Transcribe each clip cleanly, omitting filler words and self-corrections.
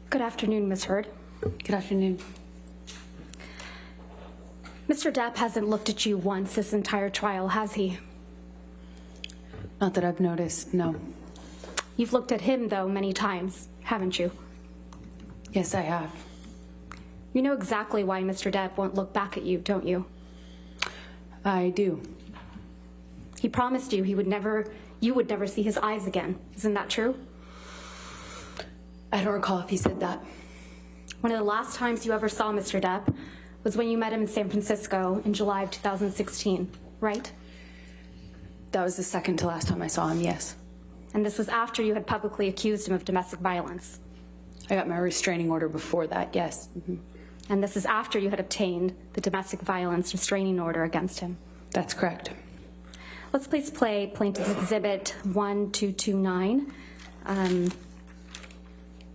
Good afternoon, Ms. Heard. Good afternoon. Mr. Depp hasn't looked at you once this entire trial, has he? Not that I've noticed, no. You've looked at him, though, many times, haven't you? Yes, I have. You know exactly why Mr. Depp won't look back at you, don't you? I do. He promised you you would never see his eyes again. Isn't that true? I don't recall if he said that. One of the last times you ever saw Mr. Depp was when you met him in San Francisco in July of 2016, right? That was the second to last time I saw him, yes. And this was after you had publicly accused him of domestic violence. I got my restraining order before that, yes. Mm-hmm. And this is after you had obtained the domestic violence restraining order against him. That's correct. Let's please play Plaintiff's Exhibit 1229.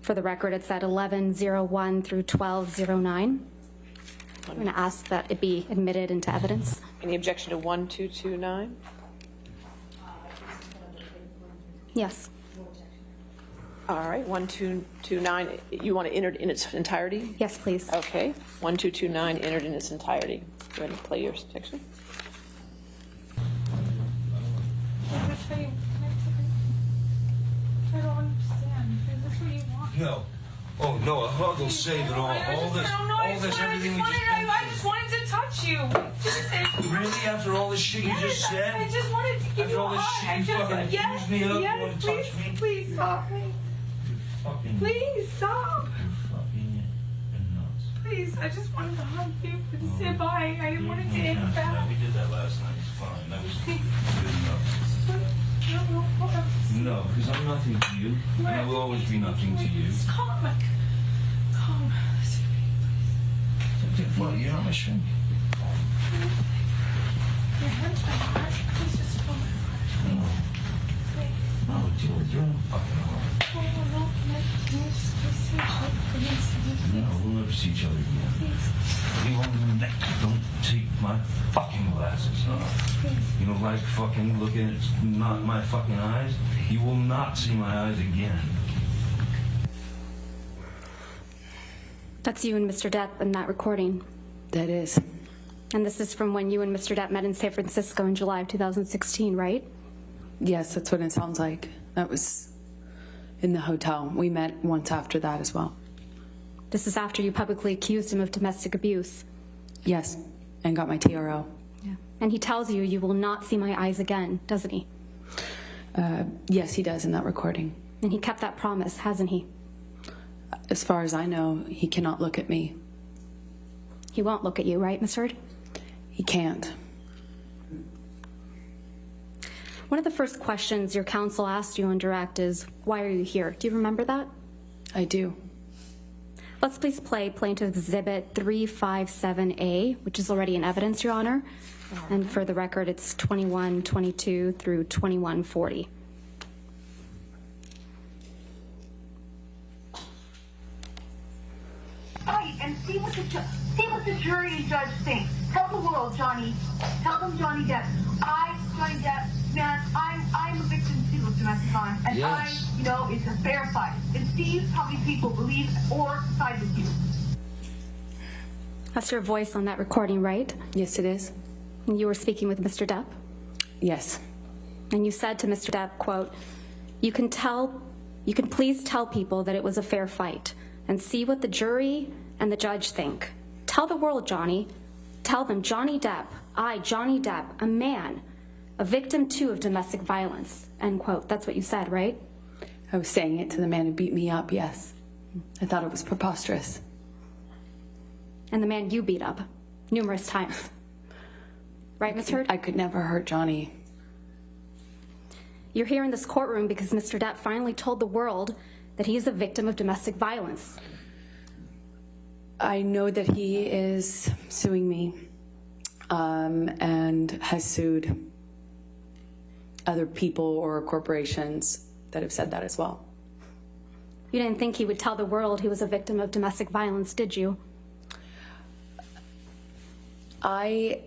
For the record, it's at 1101 through 1209. I'm going to ask that it be admitted into evidence. Any objection to 1229? Yes. All right, 1229, you want to enter it in its entirety? Yes, please. Okay, 1229 entered in its entirety. Go ahead and play your section. I don't understand. Is this what you want? No. Oh, no, a hug will save it all. All this, everything we just been I just wanted to touch you. through. Really? After all this shit you just said? I just wanted to give After you a all this hug. shit you fucking accused me of? You want to please, touch me? please stop me. Fucking, Please stop. you're fucking nuts. Please, I just wanted to hug you and say bye. I didn't want to take it back. We did that last night. It's fine. That was good enough. No, because I'm nothing to you, and I will always be nothing to you. Calm. Calm. What? You're not my shrink. Your hands are hot. Please just calm my heart. Please. No, you're in a fucking heart. Oh, no. Can you just see each other? Please. No, we'll never see each other again. Please. You won't don't take my fucking glasses off. You don't like fucking looking at not my fucking eyes? You will not see my eyes again. That's you and Mr. Depp in that recording. That is. And this is from when you and Mr. Depp met in San Francisco in July of 2016, right? Yes, that's what it sounds like. That was in the hotel. We met once after that as well. This is after you publicly accused him of domestic abuse. Yes, and got my TRO. Yeah. And he tells you you will not see my eyes again, doesn't he? Yes, he does in that recording. And he kept that promise, hasn't he? As far as I know, he cannot look at me. He won't look at you, right, Miss Heard? He can't. One of the first questions your counsel asked you on direct is, why are you here? Do you remember that? I do. Let's please play Plaintiff's Exhibit 357A, which is already in evidence, Your Honor. And for the record, it's 2122 through 2140. Right, and see what the jury and judge think. Tell the world, Johnny. Tell them, Johnny Depp. Johnny Depp, man, I'm a victim too of domestic violence, and Yes. it's a fair fight. And see how many people believe or side with you. That's your voice on that recording, right? Yes, it is. And you were speaking with Mr. Depp? Yes. And you said to Mr. Depp, quote, you can please tell people that it was a fair fight and see what the jury and the judge think. Tell the world, Johnny. Tell them, Johnny Depp, Johnny Depp, a man, a victim too of domestic violence, end quote. That's what you said, right? I was saying it to the man who beat me up, yes. I thought it was preposterous. And the man you beat up numerous times. Right, Ms. Heard? I could never hurt Johnny. You're here in this courtroom because Mr. Depp finally told the world that he is a victim of domestic violence. I know that he is suing me and has sued other people or corporations that have said that as well. You didn't think he would tell the world he was a victim of domestic violence, did you? I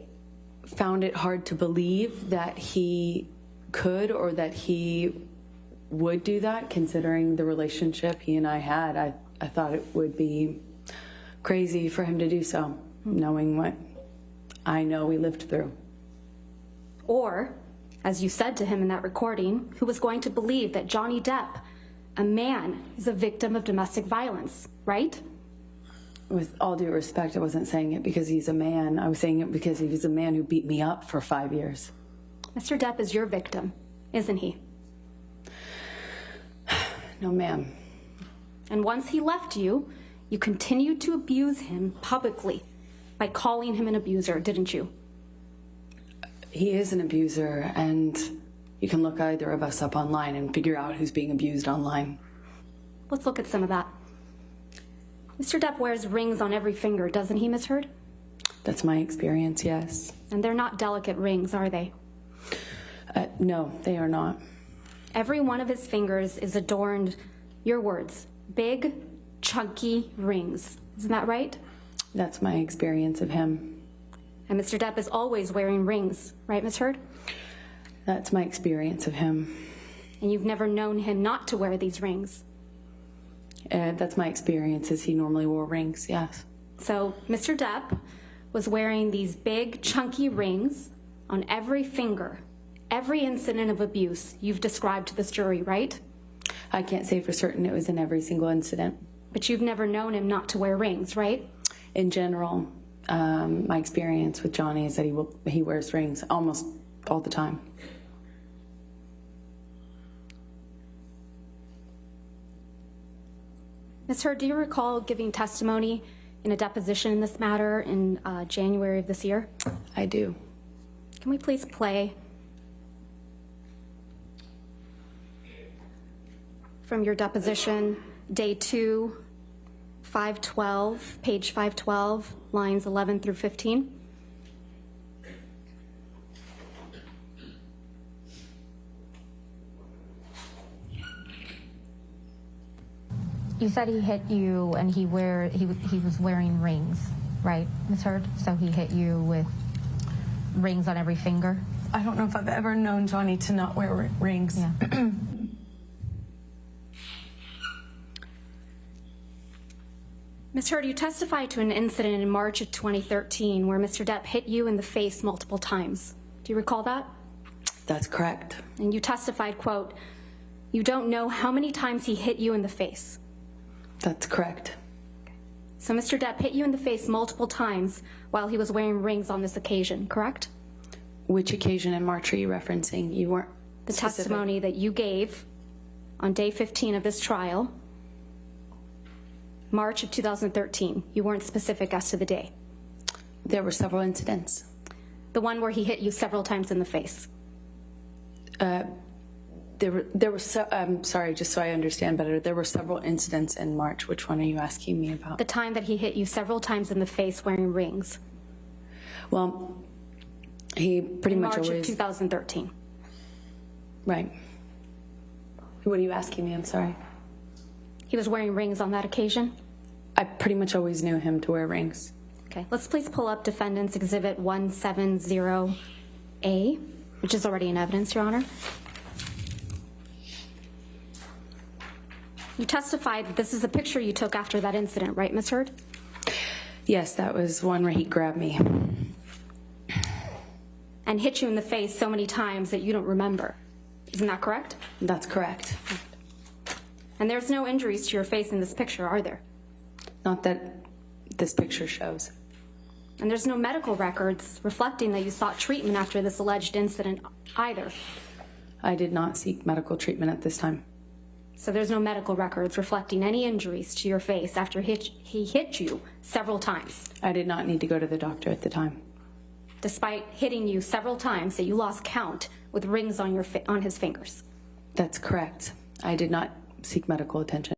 found it hard to believe that he could or that he would do that, considering the relationship he and I had. I thought it would be crazy for him to do so, knowing what I know we lived through. Or, as you said to him in that recording, who was going to believe that Johnny Depp, a man, is a victim of domestic violence, right? With all due respect, I wasn't saying it because he's a man. I was saying it because he was a man who beat me up for 5 years. Mr. Depp is your victim, isn't he? No, ma'am. And once he left you, you continued to abuse him publicly by calling him an abuser, didn't you? He is an abuser, and you can look either of us up online and figure out who's being abused online. Let's look at some of that. Mr. Depp wears rings on every finger, doesn't he, Ms. Heard? That's my experience, yes. And they're not delicate rings, are they? No, they are not. Every one of his fingers is adorned, your words, big, chunky rings. Isn't that right? That's my experience of him. And Mr. Depp is always wearing rings, right, Ms. Heard? That's my experience of him. And you've never known him not to wear these rings. That's my experience, is he normally wore rings, yes. So Mr. Depp was wearing these big, chunky rings on every finger, every incident of abuse you've described to this jury, right? I can't say for certain it was in every single incident. But you've never known him not to wear rings, right? In general, my experience with Johnny is that he wears rings almost all the time. Ms. Heard, do you recall giving testimony in a deposition in this matter in January of this year? I do. Can we please play from your deposition, day 2, 512, page 512, lines 11 through 15? You said he hit you and he was wearing rings, right, Ms. Heard? So he hit you with rings on every finger? I don't know if I've ever known Johnny to not wear rings. Yeah. Ms. Heard, you testified to an incident in March of 2013 where Mr. Depp hit you in the face multiple times. Do you recall that? That's correct. And you testified, quote, "You don't know how many times he hit you in the face." That's correct. So Mr. Depp hit you in the face multiple times while he was wearing rings on this occasion, correct? Which occasion in March are you referencing? You weren't The specific. testimony that you gave on day 15 of this trial, March of 2013. You weren't specific as to the day. There were several incidents. The one where he hit you several times in the face. I'm sorry, just so I understand better, there were several incidents in March. Which one are you asking me about? The time that he hit you several times in the face wearing rings. Well, he pretty much March of always... 2013. Right. What are you asking me? I'm sorry. He was wearing rings on that occasion? I pretty much always knew him to wear rings. Okay, let's please pull up Defendant's Exhibit 170A, which is already in evidence, Your Honor. You testified that this is a picture you took after that incident, right, Ms. Heard? Yes, that was one where he grabbed me. And hit you in the face so many times that you don't remember. Isn't that correct? That's correct. And there's no injuries to your face in this picture, are there? Not that this picture shows. And there's no medical records reflecting that you sought treatment after this alleged incident either. I did not seek medical treatment at this time. So there's no medical records reflecting any injuries to your face after he hit you several times, I did not need to go to the doctor at the time. despite hitting you several times that you lost count with rings on his fingers. That's correct. I did not seek medical attention.